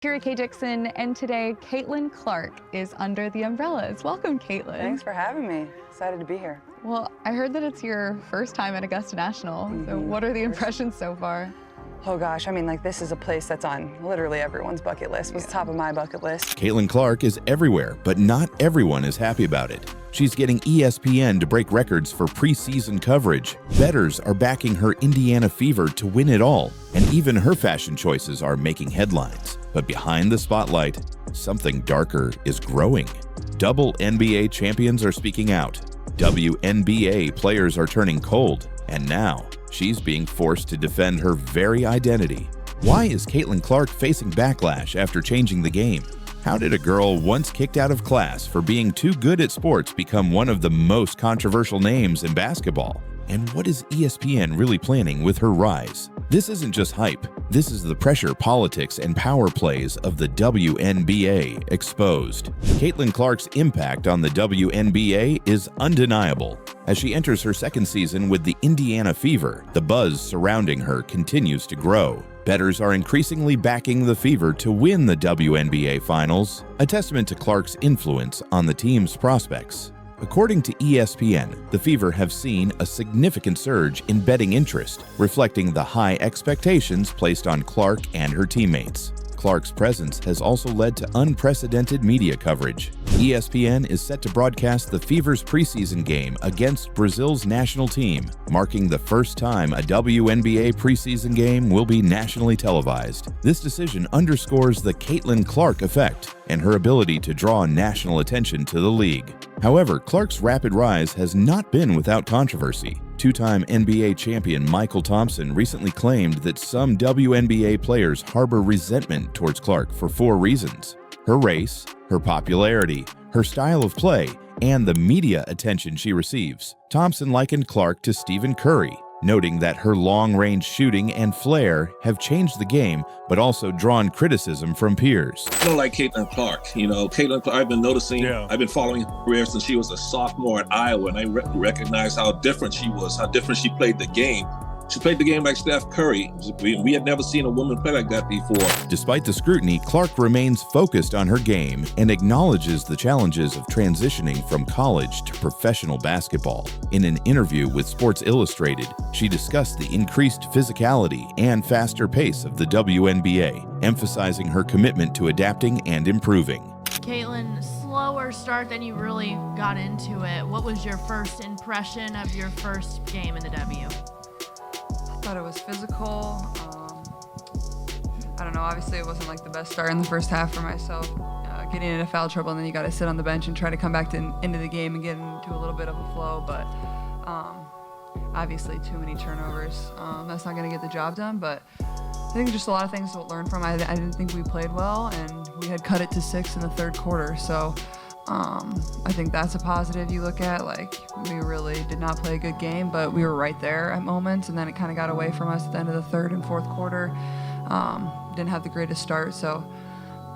Kira K. Dixon, and today Caitlin Clark is under the umbrellas. Welcome, Caitlin. Thanks for having me. Excited to be here. Well, I heard that it's your first time at Augusta National. So what are the impressions so far? Oh gosh, I mean, this is a place that's on literally everyone's bucket list. Was top of my bucket list. Caitlin Clark is everywhere, but not everyone is happy about it. She's getting ESPN to break records for preseason coverage. Bettors are backing her Indiana Fever to win it all, and even her fashion choices are making headlines. But behind the spotlight, something darker is growing. WNBA champions are speaking out. WNBA players are turning cold, and now she's being forced to defend her very identity. Why is Caitlin Clark facing backlash after changing the game? How did a girl once kicked out of class for being too good at sports become one of the most controversial names in basketball? And what is ESPN really planning with her rise? This isn't just hype. This is the pressure, politics, and power plays of the WNBA exposed. Caitlin Clark's impact on the WNBA is undeniable. As she enters her second season with the Indiana Fever, the buzz surrounding her continues to grow. Bettors are increasingly backing the Fever to win the WNBA Finals, a testament to Clark's influence on the team's prospects. According to ESPN, the Fever have seen a significant surge in betting interest, reflecting the high expectations placed on Clark and her teammates. Clark's presence has also led to unprecedented media coverage. ESPN is set to broadcast the Fever's preseason game against Brazil's national team, marking the first time a WNBA preseason game will be nationally televised. This decision underscores the Caitlin Clark effect and her ability to draw national attention to the league. However, Clark's rapid rise has not been without controversy. Two-time NBA champion Michael Thompson recently claimed that some WNBA players harbor resentment towards Clark for 4 reasons: her race, her popularity, her style of play, and the media attention she receives. Thompson likened Clark to Stephen Curry, noting that her long-range shooting and flair have changed the game, but also drawn criticism from peers. I don't like Caitlin Clark. Caitlin Clark, I've been noticing, I've been following her career since she was a sophomore at Iowa, and I recognized how different she was, how different she played the game. She played the game like Steph Curry. We had never seen a woman play like that before. Despite the scrutiny, Clark remains focused on her game and acknowledges the challenges of transitioning from college to professional basketball. In an interview with Sports Illustrated, she discussed the increased physicality and faster pace of the WNBA, emphasizing her commitment to adapting and improving. Caitlin, slower start than you really got into it. What was your first impression of your first game in the W? I thought it was physical. I don't know, obviously it wasn't like the best start in the first half for myself. Getting into foul trouble, and then you got to sit on the bench and try to come back into the game and get into a little bit of a flow, but obviously too many turnovers. That's not going to get the job done, but I think just a lot of things to learn from. I didn't think we played well, and we had cut it to 6 in the third quarter, so I think that's a positive you look at. We really did not play a good game, but we were right there at moments, and then it kind of got away from us at the end of the third and fourth quarter. Didn't have the greatest start, so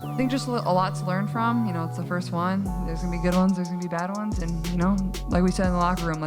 I think just a lot to learn from. It's the first one. There's going to be good ones, there's going to be bad ones, and, like we said in the locker room,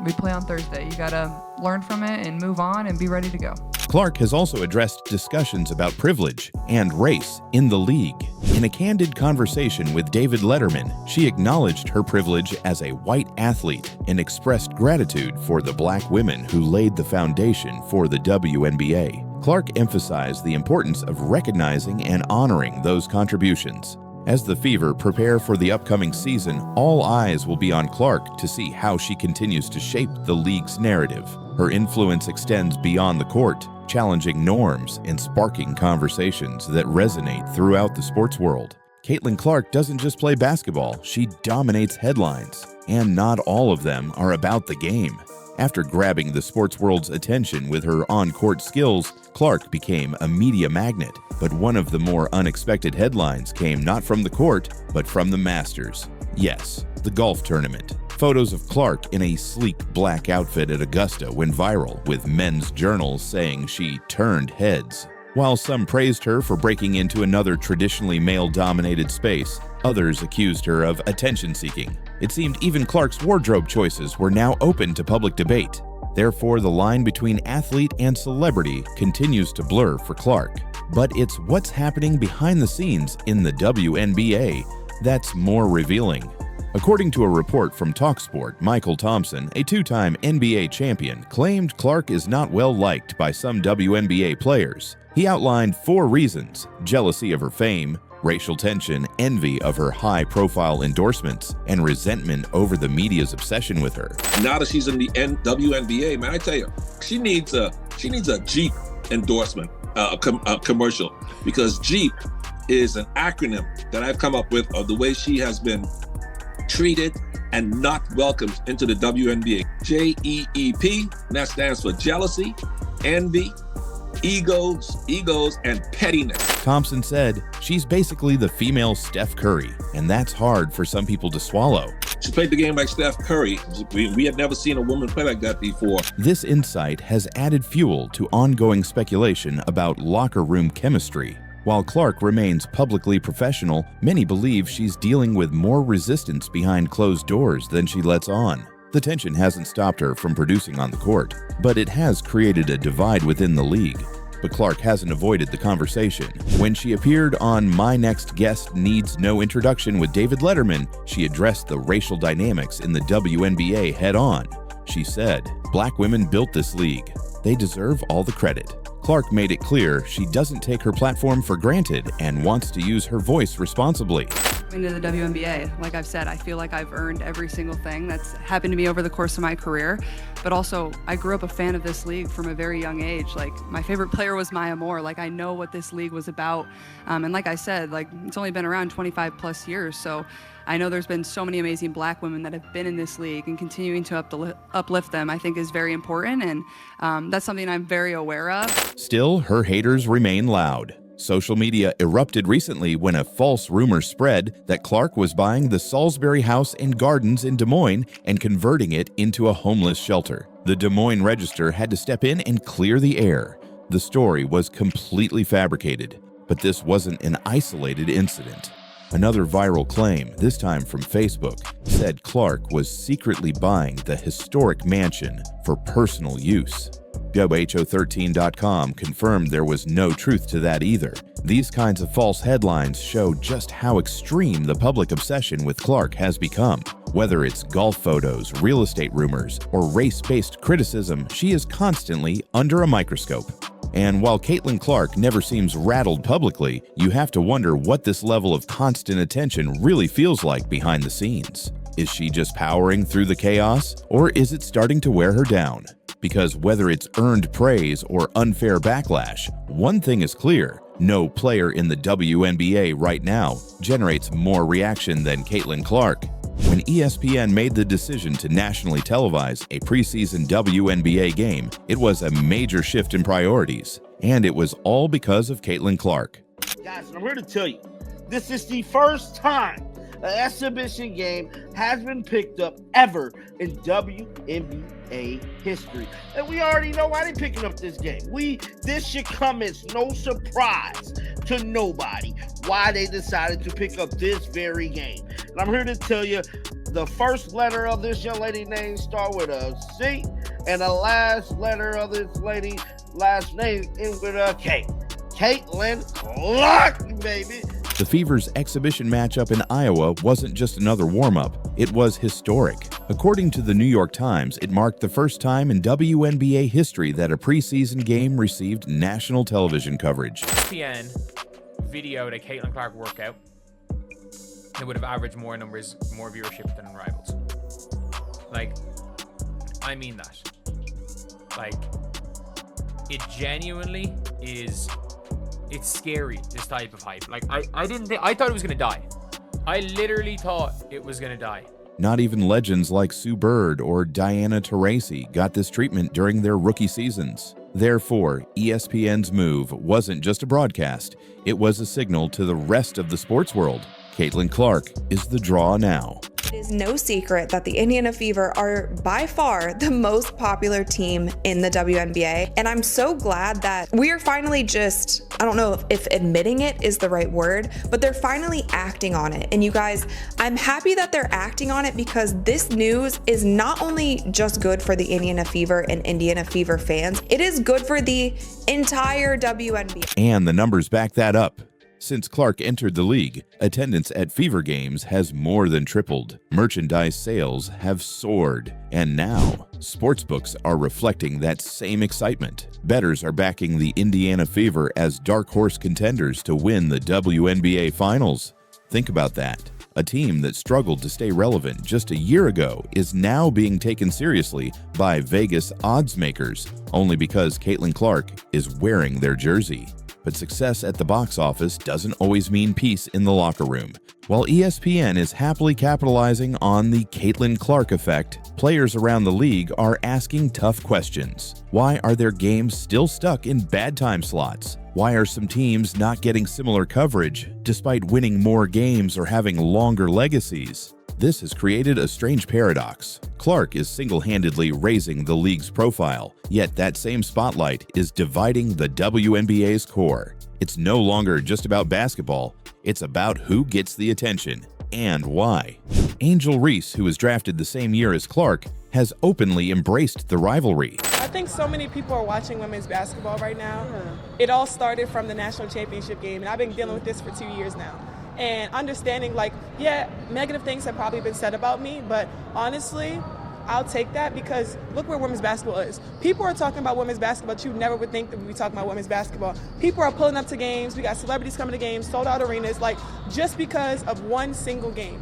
we play on Thursday. You got to learn from it and move on and be ready to go. Clark has also addressed discussions about privilege and race in the league. In a candid conversation with David Letterman, she acknowledged her privilege as a white athlete and expressed gratitude for the black women who laid the foundation for the WNBA. Clark emphasized the importance of recognizing and honoring those contributions. As the Fever prepare for the upcoming season, all eyes will be on Clark to see how she continues to shape the league's narrative. Her influence extends beyond the court, challenging norms and sparking conversations that resonate throughout the sports world. Caitlin Clark doesn't just play basketball, she dominates headlines, and not all of them are about the game. After grabbing the sports world's attention with her on-court skills, Clark became a media magnet. But one of the more unexpected headlines came not from the court, but from the Masters. Yes, the golf tournament. Photos of Clark in a sleek black outfit at Augusta went viral, with men's journals saying she turned heads. While some praised her for breaking into another traditionally male-dominated space, others accused her of attention-seeking. It seemed even Clark's wardrobe choices were now open to public debate. Therefore, the line between athlete and celebrity continues to blur for Clark. But it's what's happening behind the scenes in the WNBA that's more revealing. According to a report from TalkSport, Michael Thompson, a two-time NBA champion, claimed Clark is not well liked by some WNBA players. He outlined 4 reasons: jealousy of her fame, racial tension, envy of her high-profile endorsements, and resentment over the media's obsession with her. Now that she's in the WNBA, man, I tell you, she needs a Jeep endorsement commercial, because Jeep is an acronym that I've come up with of the way she has been treated and not welcomed into the WNBA. JEEP, and that stands for jealousy, envy, egos, and pettiness. Thompson said she's basically the female Steph Curry, and that's hard for some people to swallow. She played the game like Steph Curry. We had never seen a woman play like that before. This insight has added fuel to ongoing speculation about locker room chemistry. While Clark remains publicly professional, many believe she's dealing with more resistance behind closed doors than she lets on. The tension hasn't stopped her from producing on the court, but it has created a divide within the league. But Clark hasn't avoided the conversation. When she appeared on My Next Guest Needs No Introduction with David Letterman, she addressed the racial dynamics in the WNBA head-on. She said, "Black women built this league. They deserve all the credit." Clark made it clear she doesn't take her platform for granted and wants to use her voice responsibly. Into the WNBA, like I've said, I feel like I've earned every single thing that's happened to me over the course of my career. But also, I grew up a fan of this league from a very young age. Like, my favorite player was Maya Moore. Like, I know what this league was about. And like I said, like, it's only been around 25 plus years. So I know there's been so many amazing black women that have been in this league, and continuing to uplift them, I think, is very important. And that's something I'm very aware of. Still, her haters remain loud. Social media erupted recently when a false rumor spread that Clark was buying the Salisbury House and Gardens in Des Moines and converting it into a homeless shelter. The Des Moines Register had to step in and clear the air. The story was completely fabricated, but this wasn't an isolated incident. Another viral claim, this time from Facebook, said Clark was secretly buying the historic mansion for personal use. WHO13.com confirmed there was no truth to that either. These kinds of false headlines show just how extreme the public obsession with Clark has become. Whether it's golf photos, real estate rumors, or race-based criticism, she is constantly under a microscope. And while Caitlin Clark never seems rattled publicly, you have to wonder what this level of constant attention really feels like behind the scenes. Is she just powering through the chaos, or is it starting to wear her down? Because whether it's earned praise or unfair backlash, one thing is clear: no player in the WNBA right now generates more reaction than Caitlin Clark. When ESPN made the decision to nationally televise a preseason WNBA game, it was a major shift in priorities, and it was all because of Caitlin Clark. Guys, I'm here to tell you, this is the first time an exhibition game has been picked up ever in WNBA history. And we already know why they're picking up this game. This should come as no surprise to nobody why they decided to pick up this very game. And I'm here to tell you, the first letter of this young lady's name start with a C, and the last letter of this lady's last name ends with a K. Caitlin Clark, baby. The Fever's exhibition matchup in Iowa wasn't just another warm-up, it was historic. According to the New York Times, it marked the first time in WNBA history that a preseason game received national television coverage. ESPN videoed a Caitlin Clark workout. It would have averaged more viewership than Rivals. Like, I mean that. Like, it genuinely is... It's scary, this type of hype. Like, I thought it was gonna die. I literally thought it was gonna die. Not even legends like Sue Bird or Diana Taurasi got this treatment during their rookie seasons. Therefore, ESPN's move wasn't just a broadcast, it was a signal to the rest of the sports world. Caitlin Clark is the draw now. It is no secret that the Indiana Fever are by far the most popular team in the WNBA, and I'm so glad that we are finally just, I don't know if admitting it is the right word, but they're finally acting on it. And you guys, I'm happy that they're acting on it because this news is not only just good for the Indiana Fever and Indiana Fever fans, it is good for the entire WNBA. And the numbers back that up. Since Clark entered the league, attendance at Fever games has more than tripled. Merchandise sales have soared. And now, sportsbooks are reflecting that same excitement. Bettors are backing the Indiana Fever as dark horse contenders to win the WNBA Finals. Think about that. A team that struggled to stay relevant just a year ago is now being taken seriously by Vegas odds makers, only because Caitlin Clark is wearing their jersey. But success at the box office doesn't always mean peace in the locker room. While ESPN is happily capitalizing on the Caitlin Clark effect, players around the league are asking tough questions. Why are their games still stuck in bad time slots? Why are some teams not getting similar coverage, despite winning more games or having longer legacies? This has created a strange paradox. Clark is single-handedly raising the league's profile, yet that same spotlight is dividing the WNBA's core. It's no longer just about basketball, it's about who gets the attention and why. Angel Reese, who was drafted the same year as Clark, has openly embraced the rivalry. I think so many people are watching women's basketball right now. It all started from the national championship game, and I've been dealing with this for 2 years now. And understanding, like, yeah, negative things have probably been said about me, but honestly, I'll take that because look where women's basketball is. People are talking about women's basketball, but you never would think that we'd be talking about women's basketball. People are pulling up to games. We got celebrities coming to games, sold out arenas, like, just because of one single game.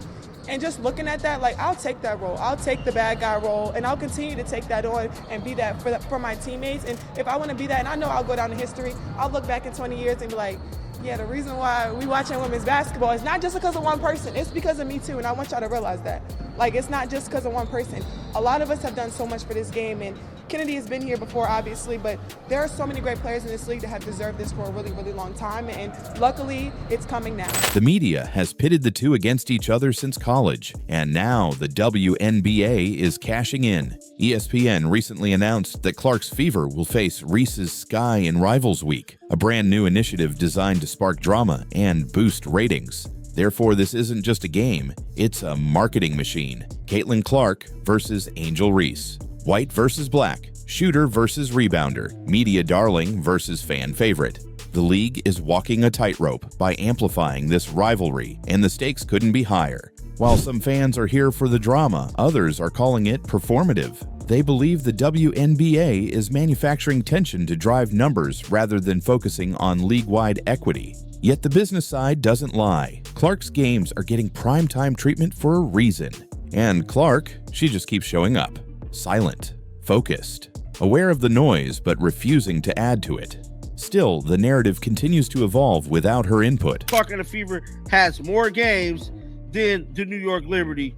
And just looking at that, like, I'll take that role. I'll take the bad guy role, and I'll continue to take that on and be that for my teammates. And if I want to be that, and I know I'll go down in history, I'll look back in 20 years and be like, yeah, the reason why we watching women's basketball is not just because of one person. It's because of me too, and I want y'all to realize that. Like, it's not just because of one person. A lot of us have done so much for this game, and Kennedy has been here before, obviously, but there are so many great players in this league that have deserved this for a really, really long time, and luckily, it's coming now. The media has pitted the two against each other since college, and now the WNBA is cashing in. ESPN recently announced that Clark's Fever will face Reese's Sky in Rivals Week, a brand new initiative designed to spark drama and boost ratings. Therefore, this isn't just a game, it's a marketing machine. Caitlin Clark versus Angel Reese. White versus black, shooter versus rebounder, media darling versus fan favorite. The league is walking a tightrope by amplifying this rivalry, and the stakes couldn't be higher. While some fans are here for the drama, others are calling it performative. They believe the WNBA is manufacturing tension to drive numbers rather than focusing on league-wide equity. Yet the business side doesn't lie. Clark's games are getting primetime treatment for a reason. And Clark, she just keeps showing up. Silent, focused, aware of the noise but refusing to add to it. Still, the narrative continues to evolve without her input. Clark and the Fever has more games than the New York Liberty,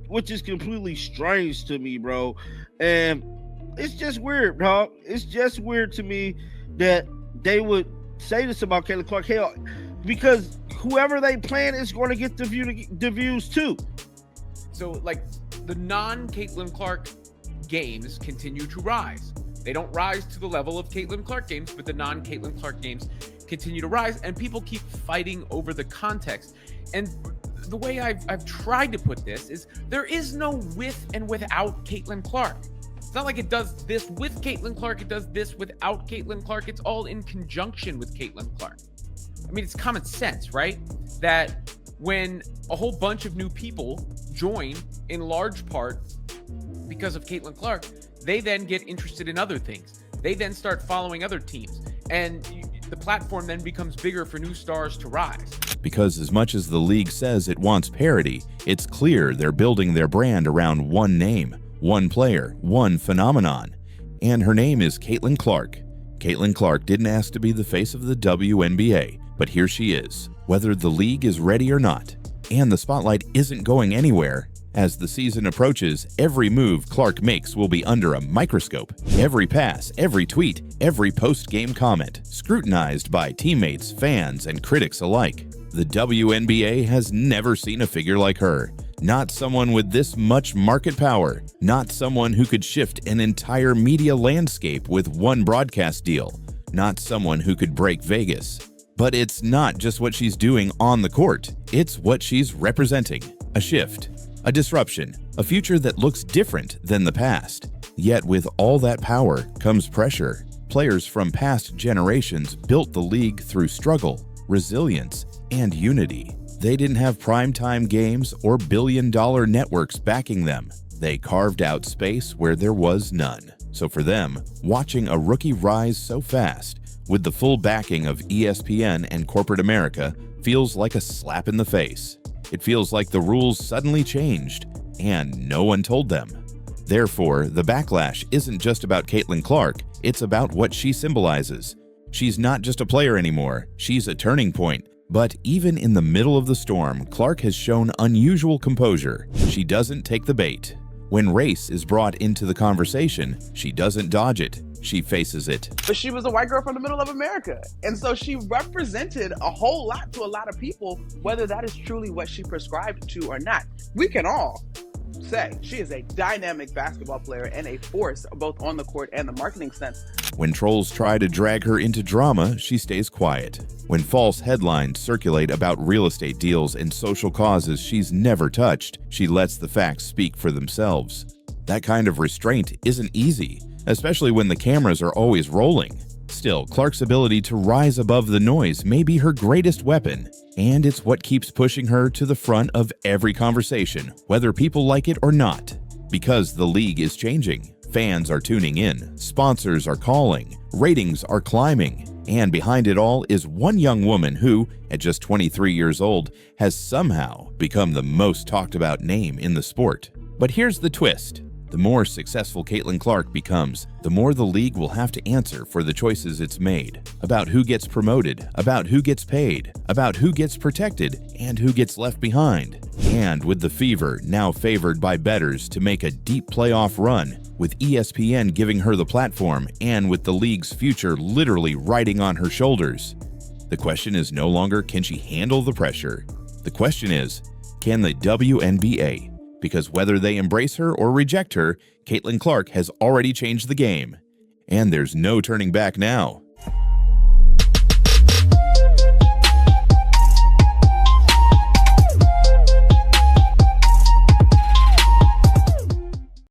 which is completely strange to me, bro. And it's just weird, dog. It's just weird to me that they would say this about Caitlin Clark, hell, because whoever they plan is going to get the views too. So, like, the non-Caitlin Clark games continue to rise. They don't rise to the level of Caitlin Clark games, but the non-Caitlin Clark games continue to rise, and people keep fighting over the context. And the way I've tried to put this is there is no with and without Caitlin Clark. It's not like it does this with Caitlin Clark, it does this without Caitlin Clark. It's all in conjunction with Caitlin Clark. I mean, it's common sense, right? That when a whole bunch of new people join, in large part because of Caitlin Clark, they then get interested in other things. They then start following other teams. And the platform then becomes bigger for new stars to rise. Because as much as the league says it wants parity, it's clear they're building their brand around one name, one player, one phenomenon. And her name is Caitlin Clark. Caitlin Clark didn't ask to be the face of the WNBA, but here she is, whether the league is ready or not. And the spotlight isn't going anywhere. As the season approaches, every move Clark makes will be under a microscope. Every pass, every tweet, every post-game comment, scrutinized by teammates, fans, and critics alike. The WNBA has never seen a figure like her. Not someone with this much market power. Not someone who could shift an entire media landscape with one broadcast deal. Not someone who could break Vegas. But it's not just what she's doing on the court. It's what she's representing. A shift, a disruption, a future that looks different than the past. Yet with all that power comes pressure. Players from past generations built the league through struggle, resilience, and unity. They didn't have primetime games or billion-dollar networks backing them. They carved out space where there was none. So for them, watching a rookie rise so fast, with the full backing of ESPN and corporate America, feels like a slap in the face. It feels like the rules suddenly changed, and no one told them. Therefore, the backlash isn't just about Caitlin Clark, it's about what she symbolizes. She's not just a player anymore, she's a turning point. But even in the middle of the storm, Clark has shown unusual composure. She doesn't take the bait. When race is brought into the conversation, she doesn't dodge it. She faces it. But she was a white girl from the middle of America. And so she represented a whole lot to a lot of people, whether that is truly what she prescribed to or not. We can all say she is a dynamic basketball player and a force both on the court and the marketing sense. When trolls try to drag her into drama, she stays quiet. When false headlines circulate about real estate deals and social causes she's never touched, she lets the facts speak for themselves. That kind of restraint isn't easy, especially when the cameras are always rolling. Still, Clark's ability to rise above the noise may be her greatest weapon, and it's what keeps pushing her to the front of every conversation, whether people like it or not. Because the league is changing, fans are tuning in, sponsors are calling, ratings are climbing, and behind it all is one young woman who, at just 23 years old, has somehow become the most talked about name in the sport. But here's the twist. The more successful Caitlin Clark becomes, the more the league will have to answer for the choices it's made, about who gets promoted, about who gets paid, about who gets protected, and who gets left behind. And with the Fever now favored by bettors to make a deep playoff run, with ESPN giving her the platform, and with the league's future literally riding on her shoulders, the question is no longer can she handle the pressure. The question is, can the WNBA? Because whether they embrace her or reject her, Caitlin Clark has already changed the game. And there's no turning back now.